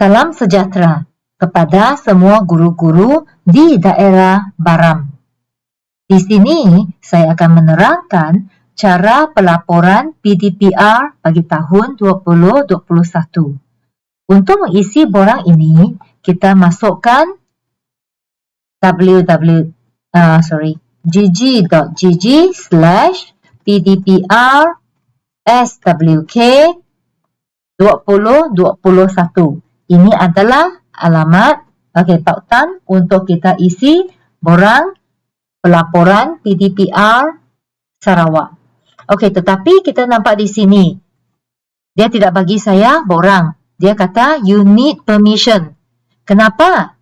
Salam sejahtera kepada semua guru-guru di daerah Baram. Di sini saya akan menerangkan cara pelaporan PDPR bagi tahun 2021. Untuk mengisi borang ini, kita masukkan gg.gg/PDPR SWK 2021. Ini adalah alamat tautan untuk kita isi borang pelaporan PDPR Sarawak. Tetapi kita nampak di sini, dia tidak bagi saya borang. Dia kata, you need permission. Kenapa?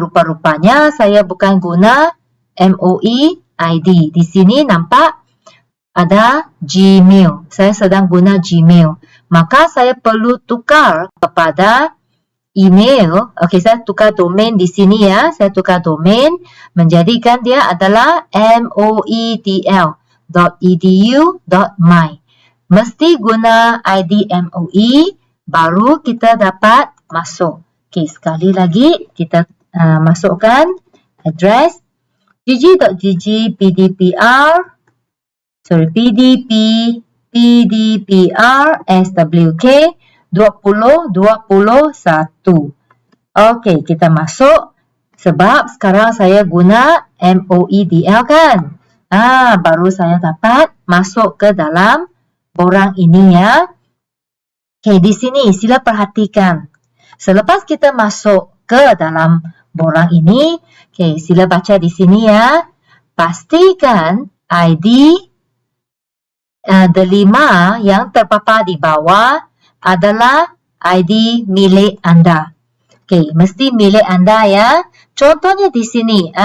Rupa-rupanya saya bukan guna MOE ID. Di sini nampak ada Gmail. Saya sedang guna Gmail. Maka saya perlu tukar kepada email. Saya tukar domain di sini ya. Saya tukar domain menjadikan dia adalah moedl.edu.my. Mesti guna ID MOE baru kita dapat masuk. Sekali lagi kita masukkan address gg.gg PDPR SWK 2021. Kita masuk sebab sekarang saya guna MOEDL kan. Baru saya dapat masuk ke dalam borang ini ya. Di sini sila perhatikan. Selepas kita masuk ke dalam borang ini, sila baca di sini ya. Pastikan ID delima yang terpapar di bawah adalah ID milik anda. Mesti milik anda ya. Contohnya di sini,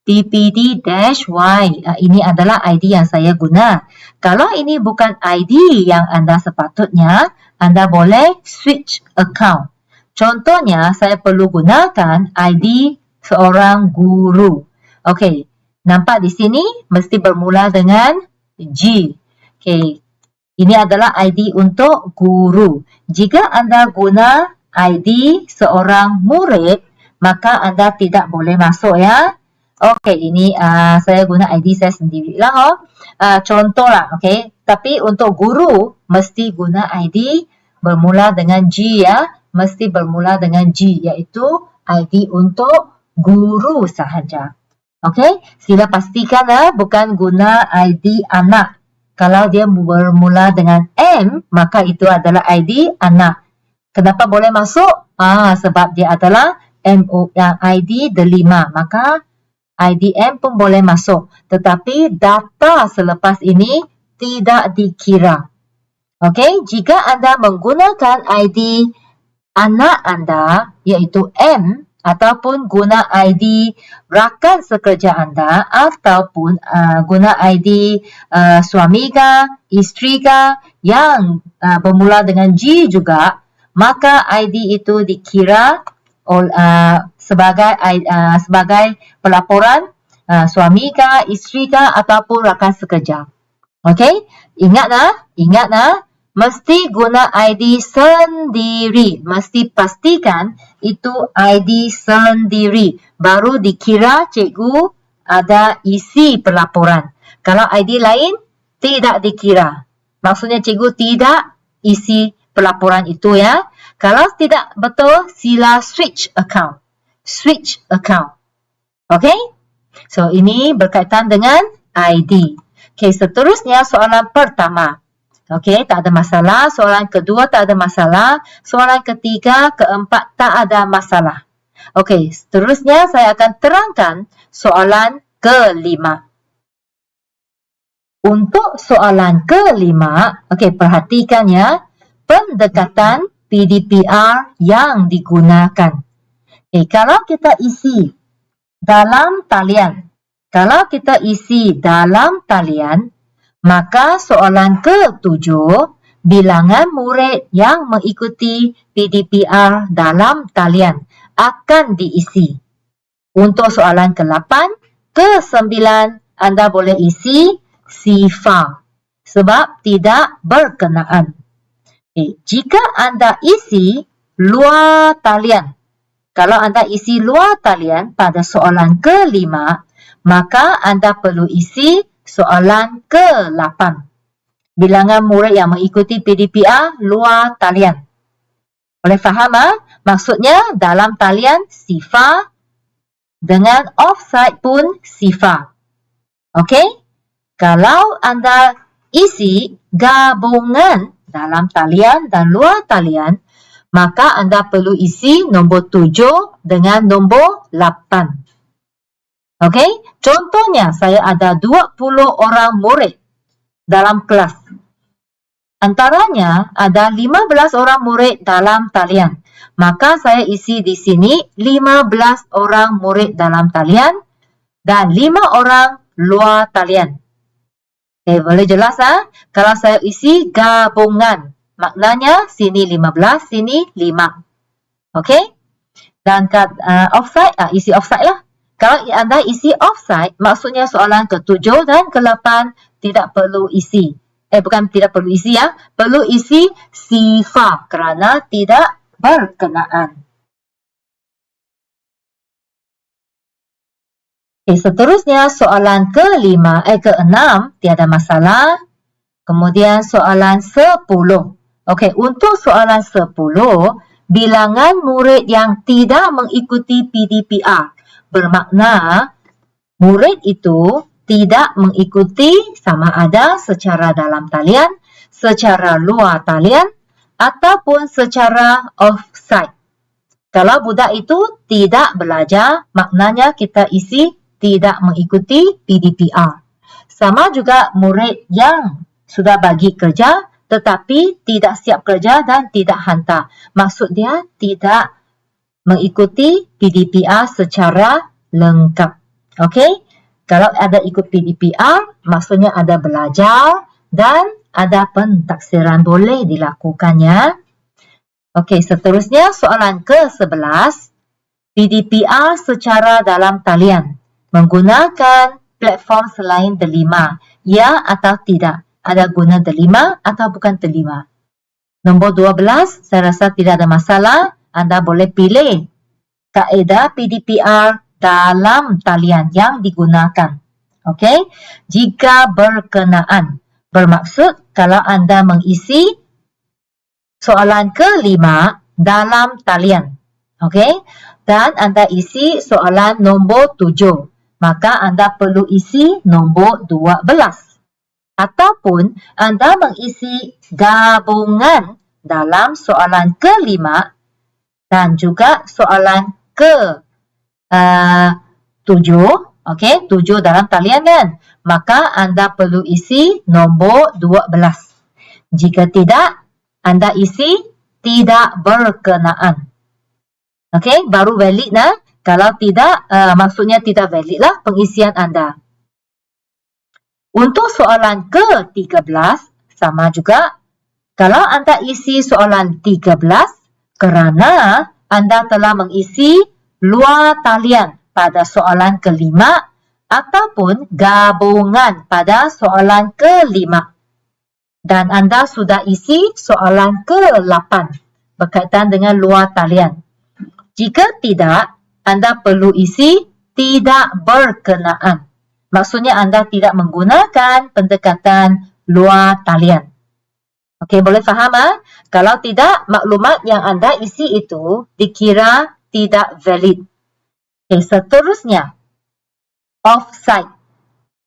TPD-Y. Ini adalah ID yang saya guna. Kalau ini bukan ID yang anda sepatutnya, anda boleh switch account. Contohnya, saya perlu gunakan ID seorang guru. Nampak di sini mesti bermula dengan G. Ini adalah ID untuk guru. Jika anda guna ID seorang murid, maka anda tidak boleh masuk ya. Ini saya guna ID saya sendirilah. Contohlah, Tapi untuk guru, mesti guna ID bermula dengan G ya. Mesti bermula dengan G, iaitu ID untuk guru sahaja. Sila pastikan bukan guna ID anak. Kalau dia bermula dengan M, maka itu adalah ID anak. Kenapa boleh masuk? Sebab dia adalah ID delima. Maka ID M pun boleh masuk. Tetapi data selepas ini tidak dikira. Jika anda menggunakan ID anak anda, iaitu M, ataupun guna ID rakan sekerja anda, ataupun guna ID suami kah, isteri kah, yang bermula dengan G juga, maka ID itu dikira sebagai pelaporan suami kah, isteri kah, ataupun rakan sekerja. Ingat mesti guna ID sendiri. Mesti pastikan itu ID sendiri. Baru dikira cikgu ada isi pelaporan. Kalau ID lain, tidak dikira. Maksudnya cikgu tidak isi pelaporan itu ya. Kalau tidak betul, sila switch account. Switch account. So, ini berkaitan dengan ID. Seterusnya soalan pertama. Tak ada masalah. Soalan kedua tak ada masalah. Soalan ketiga, keempat tak ada masalah. Seterusnya saya akan terangkan soalan kelima. Untuk soalan kelima, perhatikan ya, pendekatan PDPR yang digunakan. Kalau kita isi dalam talian, maka soalan ke-7, bilangan murid yang mengikuti PDPR dalam talian akan diisi. Untuk soalan ke-8, ke-9, anda boleh isi sifar sebab tidak berkenaan. Jika anda isi luar talian. Kalau anda isi luar talian pada soalan ke-5, maka anda perlu isi soalan ke-8. Bilangan murid yang mengikuti PDPR luar talian. Boleh faham? Maksudnya dalam talian sifar dengan offside pun sifar. Okey? Kalau anda isi gabungan dalam talian dan luar talian, maka anda perlu isi nombor 7 dengan nombor 8. Okey? Contohnya, saya ada 20 orang murid dalam kelas. Antaranya ada 15 orang murid dalam talian. Maka saya isi di sini 15 orang murid dalam talian dan 5 orang luar talian. Okay, boleh jelas? Kalau saya isi gabungan, maknanya sini 15, sini 5. Okey? Dan offside, isi offside lah. Kalau anda isi offside, maksudnya soalan ke-7 dan ke-8 tidak perlu isi. Bukan tidak perlu isi perlu isi sifar kerana tidak berkenaan. Seterusnya soalan ke-6 tiada masalah. Kemudian soalan 10. Okey, untuk soalan 10, bilangan murid yang tidak mengikuti PDPR bermakna murid itu tidak mengikuti sama ada secara dalam talian, secara luar talian, ataupun secara offside. Kalau budak itu tidak belajar, maknanya kita isi tidak mengikuti PDPR. Sama juga murid yang sudah bagi kerja tetapi tidak siap kerja dan tidak hantar. Maksud dia tidak mengikuti PDPR secara lengkap. Okey? Kalau ada ikut PDPR, maksudnya ada belajar dan ada pentaksiran boleh dilakukannya. Okey, seterusnya soalan ke-11. PDPR secara dalam talian menggunakan platform selain delima. Ya atau tidak? Ada guna delima atau bukan delima? Nombor 12, saya rasa tidak ada masalah. Anda boleh pilih kaedah PDPR dalam talian yang digunakan. Okey? Jika berkenaan. Bermaksud kalau anda mengisi soalan ke-5 dalam talian. Okey? Dan anda isi soalan nombor 7. Maka anda perlu isi nombor 12. Ataupun anda mengisi gabungan dalam soalan ke-5 dan juga soalan ke-7, okey, 7 dalam talian kan? Maka anda perlu isi nombor 12. Jika tidak, anda isi tidak berkenaan. Okey, baru valid lah. Kalau tidak, maksudnya tidak valid lah pengisian anda. Untuk soalan ke-13, sama juga. Kalau anda isi soalan 13, kerana anda telah mengisi luar talian pada soalan ke-5 ataupun gabungan pada soalan ke-5. Dan anda sudah isi soalan ke-8 berkaitan dengan luar talian. Jika tidak, anda perlu isi tidak berkenaan. Maksudnya anda tidak menggunakan pendekatan luar talian. Okey, boleh faham? Kalau tidak, maklumat yang anda isi itu dikira tidak valid. Okey, seterusnya, offside.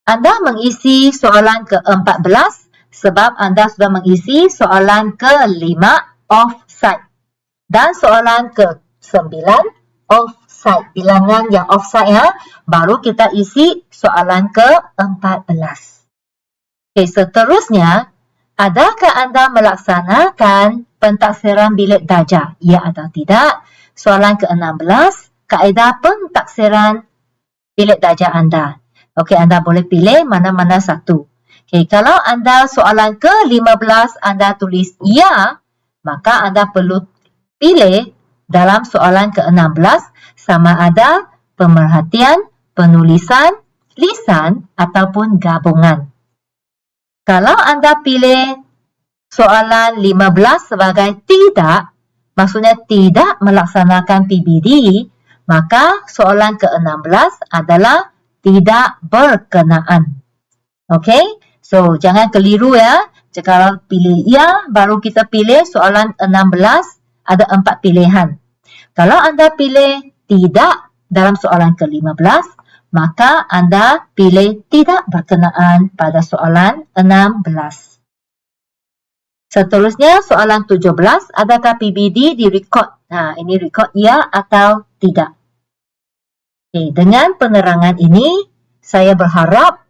Anda mengisi soalan ke-14 sebab anda sudah mengisi soalan ke-5 offside. Dan soalan ke-9 offside. Bilangan yang offside baru kita isi soalan ke-14. Okey, seterusnya, adakah anda melaksanakan pentaksiran bilik darjah? Ya atau tidak? Soalan ke-16, kaedah pentaksiran bilik darjah anda. Okey, anda boleh pilih mana-mana satu. Okey, kalau anda soalan ke-15 anda tulis ya, maka anda perlu pilih dalam soalan ke-16 sama ada pemerhatian, penulisan, lisan ataupun gabungan. Kalau anda pilih soalan 15 sebagai tidak, maksudnya tidak melaksanakan PBD, maka soalan ke-16 adalah tidak berkenaan. Okay? So, jangan keliru ya. Kalau pilih ya, baru kita pilih soalan 16, ada 4 pilihan. Kalau anda pilih tidak dalam soalan ke-15, maka anda pilih tidak berkenaan pada soalan 16. Seterusnya, soalan 17, adakah PBD direkod? Nah, ini rekod ya atau tidak. Okay, dengan penerangan ini, saya berharap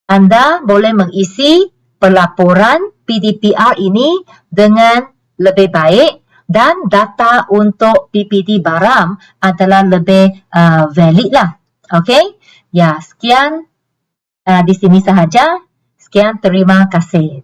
anda boleh mengisi pelaporan PDPR ini dengan lebih baik dan data untuk PPD Baram adalah lebih valid lah. Okay? Ya, sekian di sini sahaja. Sekian, terima kasih.